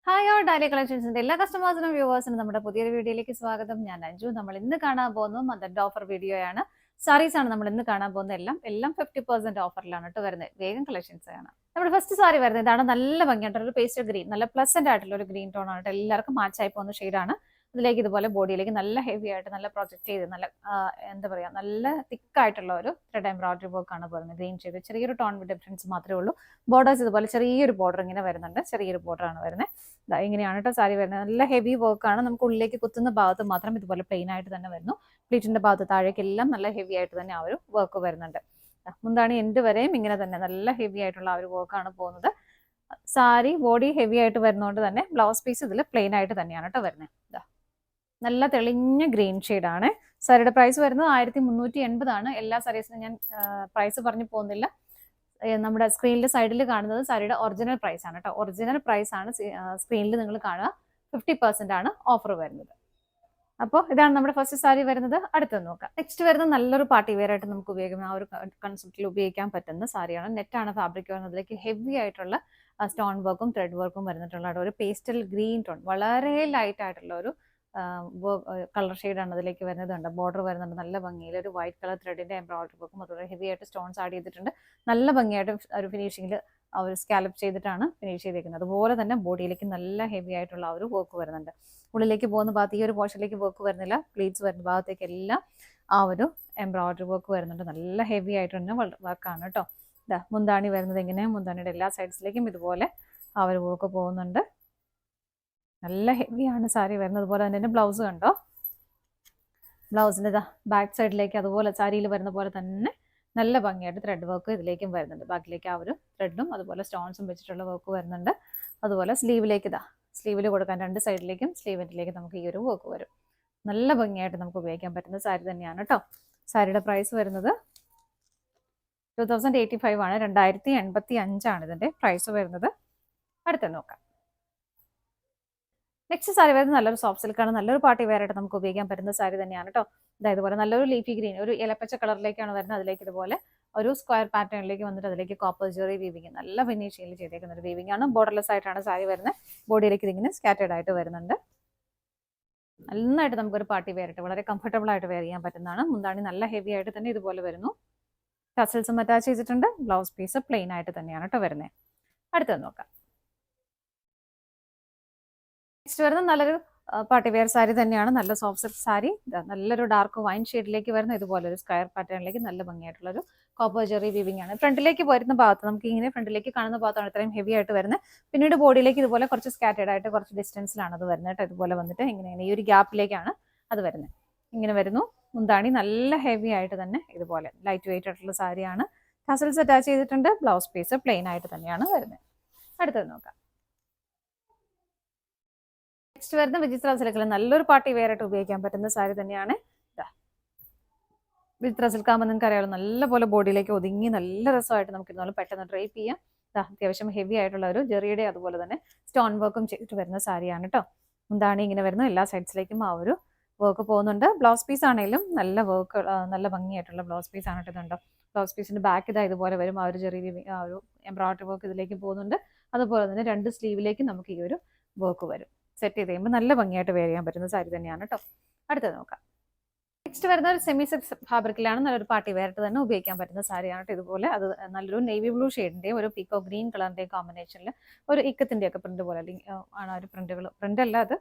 Hi all dahlia കളക്ഷൻസിന്റെ എല്ലാ കസ്റ്റമേഴ്സിനും വ്യൂവേഴ്സിനും നമ്മുടെ പുതിയൊരു വീഡിയോയിലേക്ക് സ്വാഗതം. ഞാൻ അഞ്ജു. നമ്മൾ ഇന്ന് കാണാൻ പോകുന്നത് മദറിന്റെ ഓഫർ വീഡിയോയാണ്. സാരീസ് ആണ് നമ്മൾ ഇന്ന് കാണാൻ പോകുന്നത്. എല്ലാം 50% ഓഫറിലാണ് കേട്ടോ വരുന്നത്. വേഗം കളക്ഷൻസ് കാണാം. നമ്മുടെ ഫസ്റ്റ് സാരി വരുന്നത് ഇതാണ്. നല്ല ഭംഗിയായിട്ടുള്ള ഒരു പേസ്റ്റൽ ഗ്രീൻ, നല്ല പ്ലസന്റ് ആയിട്ടുള്ള ഒരു ഗ്രീൻ ടോൺ ആണ്. എല്ലാവർക്കും മാച്ച് ആയി പോകുന്ന ഷെയ്ഡാണ്. ഇതിലേക്ക് ഇതുപോലെ ബോഡിയിലേക്ക് നല്ല ഹെവി ആയിട്ട് നല്ല പ്രൊജക്ട് ചെയ്ത് നല്ല എന്താ പറയാ നല്ല തിക്കായിട്ടുള്ള ഒരു ത്രെഡ് എംബ്രോയിഡറി വർക്ക് ആണ് വരുന്നത്. ഗ്രീൻ ഷെയ്ഡ് ചെറിയൊരു ടോൺ ഡിഫറൻസ് മാത്രമേ ഉള്ളൂ. ബോർഡേഴ്സ് ഇതുപോലെ ചെറിയൊരു ബോർഡർ ഇങ്ങനെ വരുന്നുണ്ട്. ചെറിയൊരു ബോർഡർ ആണ് വരുന്നത്. ഇങ്ങനെയാണ് കേട്ടോ സാരി വരുന്നത്. നല്ല ഹെവി വർക്കാണ്. നമുക്ക് ഉള്ളിലേക്ക് കുത്തുന്ന ഭാഗത്ത് മാത്രം ഇതുപോലെ പ്ലെയിൻ ആയിട്ട് തന്നെ വരുന്നു. പ്ലീറ്റിന്റെ ഭാഗത്ത് താഴേക്കെല്ലാം നല്ല ഹെവി ആയിട്ട് തന്നെ ആ ഒരു വർക്ക് വരുന്നുണ്ട്. മുന്താണി എൻഡ് വരെയും ഇങ്ങനെ തന്നെ നല്ല ഹെവി ആയിട്ടുള്ള ആ ഒരു വർക്കാണ് പോകുന്നത്. സാരി ബോഡി ഹെവി ആയിട്ട് വരുന്നതുകൊണ്ട് തന്നെ ബ്ലൗസ് പീസ് ഇതിൽ പ്ലെയിൻ ആയിട്ട് തന്നെയാണ് കേട്ടോ വരുന്നത്. നല്ല തെളിഞ്ഞ ഗ്രീൻ ഷെയ്ഡാണ്. സാരിയുടെ പ്രൈസ് വരുന്നത് 1380 ആണ്. എല്ലാ സാരീസിനും ഞാൻ പ്രൈസ് പറഞ്ഞു പോകുന്നില്ല. നമ്മുടെ സ്ക്രീനിൽ സൈഡിൽ കാണുന്നത് സാരിയുടെ ഒറിജിനൽ പ്രൈസ് ആണ് കേട്ടോ. ഒറിജിനൽ പ്രൈസ് ആണ് സ്ക്രീനിൽ നിങ്ങൾ കാണുക. 50% ആണ് ഓഫർ വരുന്നത്. അപ്പോൾ ഇതാണ് നമ്മുടെ ഫസ്റ്റ് സാരി വരുന്നത്. അടുത്തത് നോക്കാം. നെക്സ്റ്റ് വരുന്നത് നല്ലൊരു പാർട്ടി വെയർ ആയിട്ട് നമുക്ക് ഉപയോഗിക്കാം. ആ ഒരു കൺസെപ്റ്റിൽ ഉപയോഗിക്കാൻ പറ്റുന്ന സാരിയാണ്. നെറ്റാണ് ഫാബ്രിക് വരുന്നതിലേക്ക് ഹെവി ആയിട്ടുള്ള സ്റ്റോൺ വർക്കും ത്രെഡ് വർക്കും വരുന്നിട്ടുള്ള ഒരു പേസ്റ്റൽ ഗ്രീൻ ടോൺ, വളരെ ലൈറ്റ് ആയിട്ടുള്ള ഒരു കളർ ഷെയ്ഡാണ് അതിലേക്ക് വരുന്നത്. ബോർഡർ വരുന്നുണ്ട് നല്ല ഭംഗിയിൽ. ഒരു വൈറ്റ് കളർ ത്രെഡിന്റെ എംബ്രോയിഡറി വർക്കും അതുപോലെ ഹെവി ആയിട്ട് സ്റ്റോൺസ് ആഡ് ചെയ്തിട്ടുണ്ട്. നല്ല ഭംഗിയായിട്ട് ഒരു ഫിനിഷിംഗിൽ ഒരു സ്കാലപ്പ് ചെയ്തിട്ടാണ് ഫിനിഷ് ചെയ്തിരിക്കുന്നത്. അതുപോലെ തന്നെ ബോഡിയിലേക്ക് നല്ല ഹെവി ആയിട്ടുള്ള ഒരു വർക്ക് വരുന്നുണ്ട്. ഉള്ളിലേക്ക് പോകുന്ന ഭാഗത്ത് ഈ ഒരു പോർഷനിലേക്ക് വർക്ക് വരുന്നില്ല. പ്ലീറ്റ്സ് വരുന്ന ഭാഗത്തേക്ക് എല്ലാം ആ ഒരു എംബ്രോയിഡറി വർക്ക് വരുന്നുണ്ട്. നല്ല ഹെവി ആയിട്ട് തന്നെ വർക്കാണ് കേട്ടോ. മുന്താണി വരുന്നത് എങ്ങനെ, മുന്താണിയുടെ എല്ലാ സൈഡ്സിലേക്കും ഇതുപോലെ ആ ഒരു വർക്ക് പോകുന്നുണ്ട്. നല്ല ഹെവിയാണ് സാരി വരുന്നത്. അതുപോലെ തന്നെ ബ്ലൗസ് കണ്ടോ, ബ്ലൗസിൻ്റെ ബാക്ക് സൈഡിലേക്ക് അതുപോലെ സാരിയിൽ വരുന്ന പോലെ തന്നെ നല്ല ഭംഗിയായിട്ട് ത്രെഡ് വർക്ക് ഇതിലേക്കും വരുന്നുണ്ട്. ബാക്കിലേക്ക് ആ ഒരു ത്രെഡും അതുപോലെ സ്റ്റോൺസും വെച്ചിട്ടുള്ള വർക്ക് വരുന്നുണ്ട്. അതുപോലെ സ്ലീവിലേക്ക് സ്ലീവിൽ കൊടുക്കാൻ രണ്ട് സൈഡിലേക്കും സ്ലീവിലേക്ക് നമുക്ക് ഈ ഒരു വർക്ക് വരും. നല്ല ഭംഗിയായിട്ട് നമുക്ക് ഉപയോഗിക്കാൻ പറ്റുന്ന സാരി തന്നെയാണ് കേട്ടോ. സാരിയുടെ പ്രൈസ് വരുന്നത് 2085 ആണ്. 2085 ആണ് ഇതിൻ്റെ പ്രൈസ് വരുന്നത്. അടുത്ത നോക്കാം. നെക്സ്റ്റ് സാരി വരുന്നത് നല്ലൊരു സോഫ്റ്റ് സിൽക്കാണ്. നല്ലൊരു പാർട്ടി വെയർ ആയിട്ട് നമുക്ക് ഉപയോഗിക്കാൻ പറ്റുന്ന സാരി തന്നെയാണ് കേട്ടോ. ഇതുപോലെ നല്ലൊരു ലീഫി ഗ്രീൻ, ഒരു ഇലപ്പച്ച കളറിലേക്കാണ് വരുന്നത്. അതിലേക്ക് ഇതുപോലെ ഒരു സ്ക്വയർ പാറ്റേണിലേക്ക് വന്നിട്ട് അതിലേക്ക് കോപ്പർ ജെറി വീവിങ്, നല്ല ഫിനിഷിംഗിൽ ചെയ്തേക്കുന്ന ഒരു വീവിംഗ് ആണ്. ബോർഡർലെസ് ആയിട്ടാണ് സാരി വരുന്നത്. ബോഡിയിലേക്ക് ഇതിങ്ങനെ സ്കാറ്റേഡ് ആയിട്ട് വരുന്നുണ്ട്. നന്നായിട്ട് നമുക്കൊരു പാർട്ടി വെയർ ആയിട്ട് വളരെ കംഫർട്ടബിൾ ആയിട്ട് വെയർ ചെയ്യാൻ പറ്റുന്നതാണ്. മുന്താണി നല്ല ഹെവി ആയിട്ട് തന്നെ ഇതുപോലെ വരുന്നു. ടസൽസും അറ്റാച്ച് ചെയ്തിട്ടുണ്ട്. ബ്ലൗസ് പീസ് പ്ലെയിൻ ആയിട്ട് തന്നെയാണ് കേട്ടോ വരുന്നത്. അടുത്തത് നോക്കാം. നെക്സ്റ്റ് വരുന്നത് നല്ലൊരു പാർട്ടി വെയർ സാരി തന്നെയാണ്. നല്ല സോഫ്റ്റ് സിൽക്ക് സാരി. നല്ലൊരു ഡാർക്ക് വൈൻ ഷെയ്ഡിലേക്ക് വരുന്ന ഇതുപോലെ ഒരു സ്ക്വയർ പാറ്റേണിലേക്ക് നല്ല ഭംഗിയായിട്ടുള്ള ഒരു കോപ്പർ ജെറി വീവിംഗ് ആണ്. ഫ്രണ്ടിലേക്ക് വരുന്ന ഭാഗത്ത് നമുക്ക് ഇങ്ങനെ ഫ്രണ്ടിലേക്ക് കാണുന്ന ഭാഗത്താണ് ഇത്രയും ഹെവി ആയിട്ട് വരുന്നത്. പിന്നീട് ബോഡിയിലേക്ക് ഇതുപോലെ കുറച്ച് സ്കാറ്റേഡ് ആയിട്ട് കുറച്ച് ഡിസ്റ്റൻസിലാണ് അത് വരുന്നത് കേട്ടോ. ഇതുപോലെ വന്നിട്ട് ഇങ്ങനെ ഈ ഒരു ഗ്യാപ്പിലേക്കാണ് അത് വരുന്നത്. ഇങ്ങനെ വരുന്നു. മുന്താണി നല്ല ഹെവി ആയിട്ട് തന്നെ ഇതുപോലെ ലൈറ്റ് വെയിറ്റ് ആയിട്ടുള്ള സാരിയാണ്. ടസൽസ് അറ്റാച്ച് ചെയ്തിട്ടുണ്ട്. ബ്ലൗസ് പീസ് പ്ലെയിൻ ആയിട്ട് തന്നെയാണ് വരുന്നത്. അടുത്തത് നോക്കാം. നെക്സ്റ്റ് വരുന്ന വിചിത്ര സിൽക്കിൽ നല്ലൊരു പാർട്ടി വെയർ ആയിട്ട് ഉപയോഗിക്കാൻ പറ്റുന്ന സാരി തന്നെയാണ്. വിചിത്ര സിൽക്കാകുമ്പോൾ നിങ്ങൾക്ക് അറിയാമല്ലോ, നല്ലപോലെ ബോഡിയിലേക്ക് ഒതുങ്ങി നല്ല രസമായിട്ട് നമുക്ക് ഇരുന്നാലും പെട്ടെന്ന് ഡ്രൈപ്പ് ചെയ്യാം. അത്യാവശ്യം ഹെവി ആയിട്ടുള്ള ഒരു ജെറിയുടെ അതുപോലെ തന്നെ സ്റ്റോൺ വർക്കും ചെയ്തിട്ട് വരുന്ന സാരിയാണ് കേട്ടോ. എന്താണ് ഇങ്ങനെ വരുന്നു. എല്ലാ സൈഡ്സിലേക്കും ആ ഒരു വർക്ക് പോകുന്നുണ്ട്. ബ്ലൗസ് പീസ് ആണെങ്കിലും നല്ല വർക്ക്, നല്ല ഭംഗിയായിട്ടുള്ള ബ്ലൗസ് പീസ് ആണ് ഇട്ടുന്നുണ്ടോ. ബ്ലൗസ് പീസിന്റെ ബാക്ക് ഇതുപോലെ വരും. ആ ഒരു ജെറി ആ ഒരു എംബ്രോയിഡറി വർക്ക് ഇതിലേക്ക് പോകുന്നുണ്ട്. അതുപോലെ തന്നെ രണ്ട് സ്ലീവിലേക്കും നമുക്ക് ഈ ഒരു വർക്ക് വരും. സെറ്റ് ചെയ്ത് കഴിയുമ്പോൾ നല്ല ഭംഗിയായിട്ട് വെയർ ചെയ്യാൻ പറ്റുന്ന സാരി തന്നെയാണ് കേട്ടോ. അടുത്തത് നോക്കാം. നെക്സ്റ്റ് വരുന്ന ഒരു സെമി സിൽക്ക് ഫാബ്രിക്കിലാണ്. നല്ലൊരു പാർട്ടി വെയർ ആയിട്ട് തന്നെ ഉപയോഗിക്കാൻ പറ്റുന്ന സാരിയാണ് കേട്ടോ. ഇതുപോലെ അത് നല്ലൊരു നേവി ബ്ലൂ ഷെയ്ഡിന്റെയും ഒരു പീക്കോ ഗ്രീൻ കളറിന്റെയും കോമ്പിനേഷനിൽ ഒരു ഇക്കത്തിന്റെ ഒക്കെ പ്രിന്റ് പോലെ ആണ് ഒരു പ്രിന്റ് അല്ല, അത്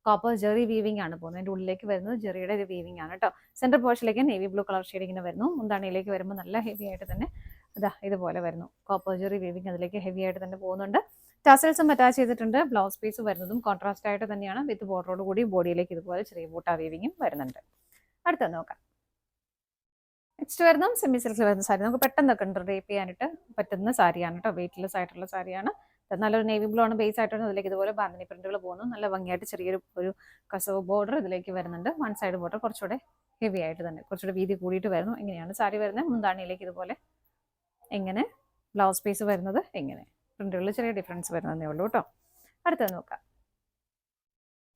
കോപ്പർ ജെറി വീവിംഗ് ആണ് പോകുന്നത്. അതിന്റെ ഉള്ളിലേക്ക് വരുന്നത് ജെറിയുടെ ഒരു വീവിംഗ് ആണ് കേട്ടോ. സെന്റർ പോർഷനിലേക്ക് നേവി ബ്ലൂ കളർ ഷെയ്ഡ് ഇങ്ങനെ വരുന്നു. മുന്താണിയിലേക്ക് വരുമ്പോൾ നല്ല ഹെവി ആയിട്ട് തന്നെ ഇതുപോലെ വരുന്നു. കോപ്പർ ജെറി വീവിംഗ് അതിലേക്ക് ഹെവി ആയിട്ട് തന്നെ പോകുന്നുണ്ട്. ടസൽസും അറ്റാച്ച് ചെയ്തിട്ടുണ്ട്. ബ്ലൗസ് പീസ് വരുന്നതും കോൺട്രാസ്റ്റ് ആയിട്ട് തന്നെയാണ്. വിത്ത് ബോർഡറോട് കൂടി ബോഡിയിലേക്ക് ഇതുപോലെ ചെറിയ ബൂട്ട വീവിങ്ങും വരുന്നുണ്ട്. അടുത്തത് നോക്കാം. നെക്സ്റ്റ് വരുന്ന സെമി സിൽക്കിൽ വരുന്ന സാരി നമുക്ക് പെട്ടെന്നൊക്കെ ഡ്രേപ്പ് ചെയ്യാനായിട്ട് പറ്റുന്ന സാരിയാണ് കേട്ടോ. വെയിറ്റ്ലെസ് ആയിട്ടുള്ള സാരിയാണ്. നല്ലൊരു നേവി ബ്ലൂ ആണ് ബേസ് ആയിട്ട്. അതിലേക്ക് ഇതുപോലെ ബാന്തിനി പ്രിന്റുകൾ പോകുന്നു. നല്ല ഭംഗിയായിട്ട് ചെറിയൊരു ഒരു കസവ് ബോർഡർ ഇതിലേക്ക് വരുന്നുണ്ട്. വൺ സൈഡ് ബോർഡർ കുറച്ചുകൂടെ ഹെവി ആയിട്ട് തന്നെ കുറച്ചുകൂടെ വീതി കൂടിയിട്ട് വരുന്നു. ഇങ്ങനെയാണ് സാരി വരുന്നത്. മുന്താണിയിലേക്ക് ഇതുപോലെ എങ്ങനെ ബ്ലൗസ് പീസ് വരുന്നത് എങ്ങനെ പ്രിന്റുകളിൽ ചെറിയ ഡിഫറൻസ് വരുന്നതേ ഉള്ളൂ കേട്ടോ. അടുത്തത് നോക്കാം.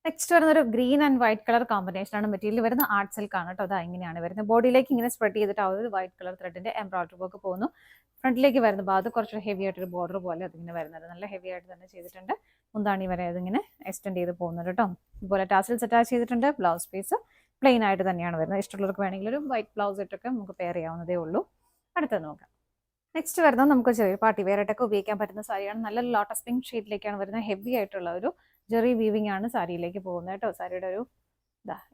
നെക്സ്റ്റ് വരുന്ന ഒരു green and white colour combination ആണ്. മെറ്റീരിയൽ വരുന്ന ആർട്ട് സിൽക്ക് ആണ് കേട്ടോ. അതാ ഇങ്ങനെയാണ് വരുന്നത്. ബോഡിയിലേക്ക് ഇങ്ങനെ സ്പ്രെഡ് ചെയ്തിട്ട് ആ ഒരു വൈറ്റ് കളർ ത്രെഡിന്റെ എംബ്രോയിഡറി വർക്ക് പോകുന്നു. ഫ്രണ്ടിലേക്ക് വരുന്ന ഭാഗത്ത് കുറച്ച് ഹെവി ആയിട്ടൊരു ബോർഡർ പോലെ അതിങ്ങനെ വരുന്നത്. നല്ല ഹെവി ആയിട്ട് തന്നെ ചെയ്തിട്ടുണ്ട്. മുന്താണി വരെ അതിങ്ങനെ എക്സ്റ്റെൻഡ് ചെയ്ത് പോകുന്നുണ്ട് കേട്ടോ. ഇതുപോലെ ടാസിൽസ് അറ്റാച്ച് ചെയ്തിട്ടുണ്ട്. ബ്ലൗസ് പീസ് പ്ലെയിൻ ആയിട്ട് തന്നെയാണ് വരുന്നത്. ഇഷ്ടമുള്ളവർക്ക് വേണമെങ്കിൽ ഒരു വൈറ്റ് ബ്ലൗസ് ഇട്ടൊക്കെ നമുക്ക് പെയർ ചെയ്യാവുന്നതേ ഉള്ളൂ. അടുത്തത് നോക്കാം. നെക്സ്റ്റ് വരുന്നത് നമുക്ക് ചെറിയ പാർട്ടി വെയർ ആയിട്ടൊക്കെ ഉപയോഗിക്കാൻ പറ്റുന്ന സാരിയാണ്. നല്ല ലോട്ടസ് പിങ്ക് ഷെയ്ഡിലേക്കാണ് വരുന്നത്. ഹെവി ആയിട്ടുള്ള ഒരു ജെറി വീവിംഗ് ആണ് സാരിയിലേക്ക് പോകുന്നത് കേട്ടോ. സാരിയുടെ ഒരു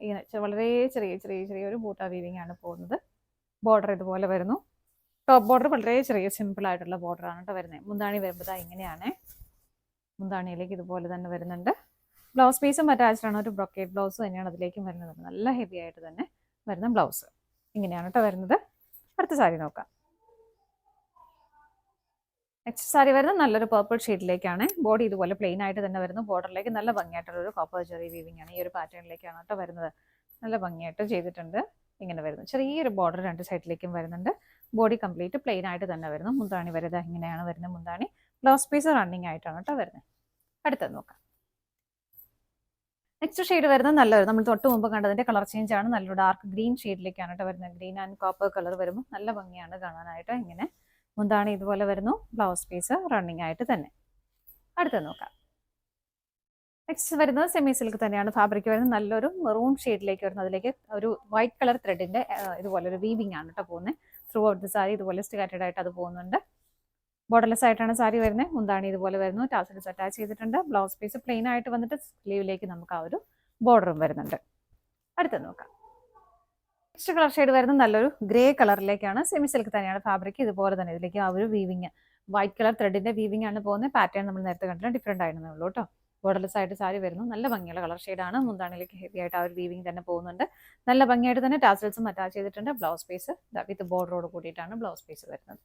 ഇങ്ങനെ വളരെ ചെറിയ ചെറിയ ചെറിയൊരു ബൂട്ട വീവിംഗ് ആണ് പോകുന്നത്. ബോർഡർ ഇതുപോലെ വരുന്നു. ടോപ്പ് ബോർഡർ വളരെ ചെറിയ സിമ്പിൾ ആയിട്ടുള്ള ബോർഡർ ആണ് കേട്ടോ വരുന്നത്. മുന്താണി വരുമ്പോൾ ഇങ്ങനെയാണ്. മുന്താണിയിലേക്ക് ഇതുപോലെ തന്നെ വരുന്നുണ്ട്. ബ്ലൗസ് പീസും അറ്റാച്ച്ഡ് ആണ്. ഒരു ബ്രൊക്കേഡ് ബ്ലൗസ് തന്നെയാണ് അതിലേക്കും വരുന്നത്. നല്ല ഹെവി ആയിട്ട് തന്നെ വരുന്ന ബ്ലൗസ് ഇങ്ങനെയാണ് കേട്ടോ വരുന്നത്. അടുത്ത സാരി നോക്കാം. നെക്സ്റ്റ് സാരി വരുന്നത് നല്ലൊരു പർപ്പിൾ ഷെയ്ഡിലേക്കാണ്. ബോഡി ഇതുപോലെ പ്ലെയിൻ ആയിട്ട് തന്നെ വരുന്നു. ബോർഡറിലേക്ക് നല്ല ഭംഗിയായിട്ടുള്ള ഒരു കോപ്പർ ജെറി വീവിംഗ് ആണ്. ഈ ഒരു പാറ്റേണിലേക്കാണ് കേട്ടോ വരുന്നത്. നല്ല ഭംഗിയായിട്ട് ചെയ്തിട്ടുണ്ട്. ഇങ്ങനെ വരുന്നു. ചെറിയൊരു ബോർഡർ രണ്ട് സൈഡിലേക്കും വരുന്നുണ്ട്. ബോഡി കംപ്ലീറ്റ് പ്ലെയിൻ ആയിട്ട് തന്നെ വരുന്നു. മുന്താണി വരുന്നത് ഇങ്ങനെയാണ് വരുന്നത്. മുന്താണി ബ്ലൗസ് പീസ് റണ്ണിങ് ആയിട്ടാണ് കേട്ടോ വരുന്നത്. അടുത്തത് നോക്കാം. നെക്സ്റ്റ് ഷെയ്ഡ് വരുന്നത് നല്ലൊരു നമ്മൾ തൊട്ട് മുമ്പ് കണ്ടതിന്റെ കളർ ചേഞ്ച് ആണ്. നല്ലൊരു ഡാർക്ക് ഗ്രീൻ ഷെയ്ഡിലേക്കാണ് കേട്ടോ വരുന്നത്. ഗ്രീൻ ആൻഡ് കോപ്പർ കളർ വരുമ്പോൾ നല്ല ഭംഗിയാണ് കാണാനായിട്ട്. ഇങ്ങനെ മുന്താണി ഇതുപോലെ വരുന്നു. ബ്ലൗസ് പീസ് റണ്ണിങ് ആയിട്ട് തന്നെ. അടുത്തത് നോക്കാം. നെക്സ്റ്റ് വരുന്നത് സെമി സിൽക്ക് തന്നെയാണ്. ഫാബ്രിക് വരുന്നത് നല്ലൊരു മെറൂൺ ഷെയ്ഡിലേക്ക് വരുന്നത്. അതിലേക്ക് ഒരു വൈറ്റ് കളർ ത്രെഡിന്റെ ഇതുപോലെ ഒരു വീവിംഗ് ആണ് കേട്ടോ പോകുന്നത്. ത്രൂ ഔട്ട് ദി സാരി ഇതുപോലെ സ്റ്റിക്കാറ്റഡ് ആയിട്ട് അത് പോകുന്നുണ്ട്. ബോർഡർലെസ് ആയിട്ടാണ് സാരി വരുന്നത്. മുന്താണി ഇതുപോലെ വരുന്നു. ടാസൽസ് അറ്റാച്ച് ചെയ്തിട്ടുണ്ട്. ബ്ലൗസ് പീസ് പ്ലെയിൻ ആയിട്ട് വന്നിട്ട് സ്ലീവിലേക്ക് നമുക്ക് ആ ഒരു ബോർഡറും വരുന്നുണ്ട്. അടുത്തത് നോക്കാം. നെക്സ്റ്റ് കളർ ഷെയ്ഡ് വരുന്നത് നല്ലൊരു ഗ്രേ കളറിലേക്കാണ്. സെമി സിൽക്ക് തന്നെയാണ് ഫാബ്രിക്. ഇതുപോലെ തന്നെ ഇതിലേക്ക് ആ ഒരു വീവിങ് വൈറ്റ് കളർ ത്രെഡിന്റെ വീവിംഗ് ആണ് പോകുന്നത്. പാറ്റേൺ നമ്മൾ നേരത്തെ കണ്ടിട്ട് ഡിഫറെന്റ് ആയിരുന്നേ ഉള്ളൂ കേട്ടോ. ബോർഡർലെസ് ആയിട്ട് സാരി വരുന്നു. നല്ല ഭംഗിയുള്ള കളർ ഷെയ്ഡാണ്. മുന്താണിലേക്ക് ഹെവി ആയിട്ട് ആ ഒരു വീവിംഗ് തന്നെ പോകുന്നുണ്ട്. നല്ല ഭംഗിയായിട്ട് തന്നെ ടാസൽസും അറ്റാച്ച് ചെയ്തിട്ടുണ്ട്. ബ്ലൗസ് പീസ് വിത്ത് ബോർഡറോട് കൂടിയിട്ടാണ് ബ്ലൗസ് പീസ് വരുന്നത്.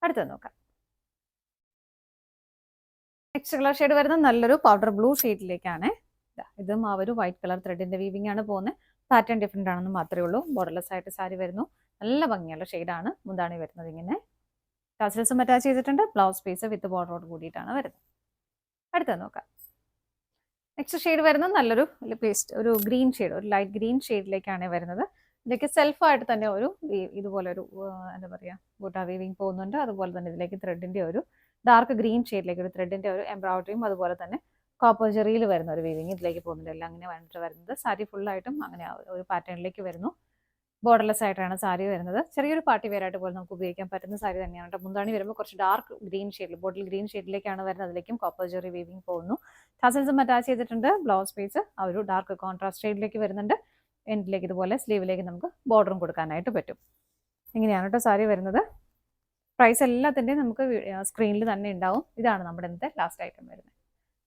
അടുത്തത് നോക്കാം. നെക്സ്റ്റ് കളർ ഷെയ്ഡ് വരുന്നത് നല്ലൊരു പൗഡർ ബ്ലൂ ഷെയ്ഡിലേക്കാണ്. ഇതും ആ ഒരു വൈറ്റ് കളർ ത്രെഡിന്റെ വീവിംഗ് ആണ് പോകുന്നത്. പാറ്റേൺ ഡിഫറെന്റ് ആണെന്ന് മാത്രമേ ഉള്ളൂ. ബോർഡർലെസ് ആയിട്ട് സാരി വരുന്നു. നല്ല ഭംഗിയുള്ള ഷെയ്ഡാണ്. മുന്താണി വരുന്നത് ഇങ്ങനെ ടാസൽസും അറ്റാച്ച് ചെയ്തിട്ടുണ്ട്. ബ്ലൗസ് പീസ് വിത്ത് ബോർഡറോട് കൂടിയിട്ടാണ് വരുന്നത്. അടുത്തത് നോക്കാം. നെക്സ്റ്റ് ഷെയ്ഡ് വരുന്നത് നല്ലൊരു പേസ്റ്റ് ഒരു ഗ്രീൻ ഷെയ്ഡ്, ഒരു ലൈറ്റ് ഗ്രീൻ ഷെയ്ഡിലേക്കാണ് വരുന്നത്. ഇതിലേക്ക് സെൽഫായിട്ട് തന്നെ ഒരു ഇതുപോലെ ഒരു എന്താ പറയുക ബൂട്ട വീവിംഗ് പോകുന്നുണ്ട്. അതുപോലെ തന്നെ ഇതിലേക്ക് ത്രെഡിന്റെ ഒരു ഡാർക്ക് ഗ്രീൻ ഷെയ്ഡിലേക്ക് ഒരു ത്രെഡിന്റെ ഒരു എംബ്രോയിഡറിയും അതുപോലെ തന്നെ കോപ്പർ ജെറിയിൽ വരുന്ന ഒരു വീവിംഗ് ഇതിലേക്ക് പോകുന്നുണ്ട്. എല്ലാം അങ്ങനെ വന്നിട്ട് വരുന്നത്. സാരി ഫുള്ളായിട്ടും അങ്ങനെ ഒരു പാറ്റേണിലേക്ക് വരുന്നു. ബോർഡർലെസ് ആയിട്ടാണ് സാരി വരുന്നത്. ചെറിയൊരു പാർട്ടി വെയർ ആയിട്ട് പോലെ നമുക്ക് ഉപയോഗിക്കാൻ പറ്റുന്ന സാരി തന്നെയാണ് കേട്ടോ. മുന്താണി വരുമ്പോൾ കുറച്ച് ഡാർക്ക് ഗ്രീൻ ഷെയ്ഡിൽ ബോട്ടിൽ ഗ്രീൻ ഷെയ്ഡിലേക്കാണ് വരുന്നത്. അതിലേക്കും കോപ്പർ ജെറി വീവിംഗ് പോകുന്നു. ടാസൽസും അറ്റാച്ച് ചെയ്തിട്ടുണ്ട്. ബ്ലൗസ് പീസ് ആ ഒരു ഡാർക്ക് കോൺട്രാസ്റ്റ് ഷെയ്ഡിലേക്ക് വരുന്നുണ്ട്. എൻഡിലേക്ക് ഇതുപോലെ സ്ലീവിലേക്ക് നമുക്ക് ബോർഡറും കൊടുക്കാനായിട്ട് പറ്റും. ഇങ്ങനെയാണ് കേട്ടോ സാരി വരുന്നത്. പ്രൈസ് എല്ലാത്തിൻ്റെയും നമുക്ക് സ്ക്രീനിൽ തന്നെ ഉണ്ടാവും. ഇതാണ് നമ്മുടെ ഇന്നത്തെ ലാസ്റ്റ് ഐറ്റം വരുന്നത്.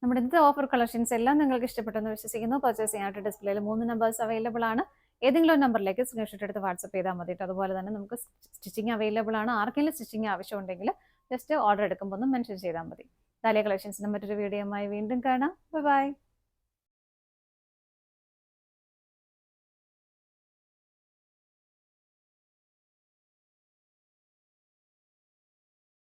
നമ്മുടെ ഇന്നത്തെ ഓഫർ കളക്ഷൻസ് എല്ലാം നിങ്ങൾക്ക് ഇഷ്ടപ്പെട്ടെന്ന് വിശ്വസിക്കുന്നു. പർച്ചേസ് ചെയ്യാനായിട്ട് ഡിസ്പ്ലേയിൽ 3 നമ്പേഴ്സ് അവൈലബിൾ ആണ്. ഏതെങ്കിലും ഒരു നമ്പറിലേക്ക് സ്ക്രീൻഷോട്ട് എടുത്ത് വാട്സപ്പ് ചെയ്താൽ മതി. അതുപോലെ തന്നെ നമുക്ക് സ്റ്റിച്ചിങ് അവൈലബിൾ ആണ്. ആർക്കെങ്കിലും സ്റ്റിച്ചിങ് ആവശ്യമുണ്ടെങ്കിൽ ജസ്റ്റ് ഓർഡർ എടുക്കുമ്പോൾ ഒന്ന് മെൻഷൻ ചെയ്താൽ മതി. ദാലിയ കളക്ഷൻസിന്റെ മറ്റൊരു വീഡിയോയുമായി വീണ്ടും കാണാം. ബൈ.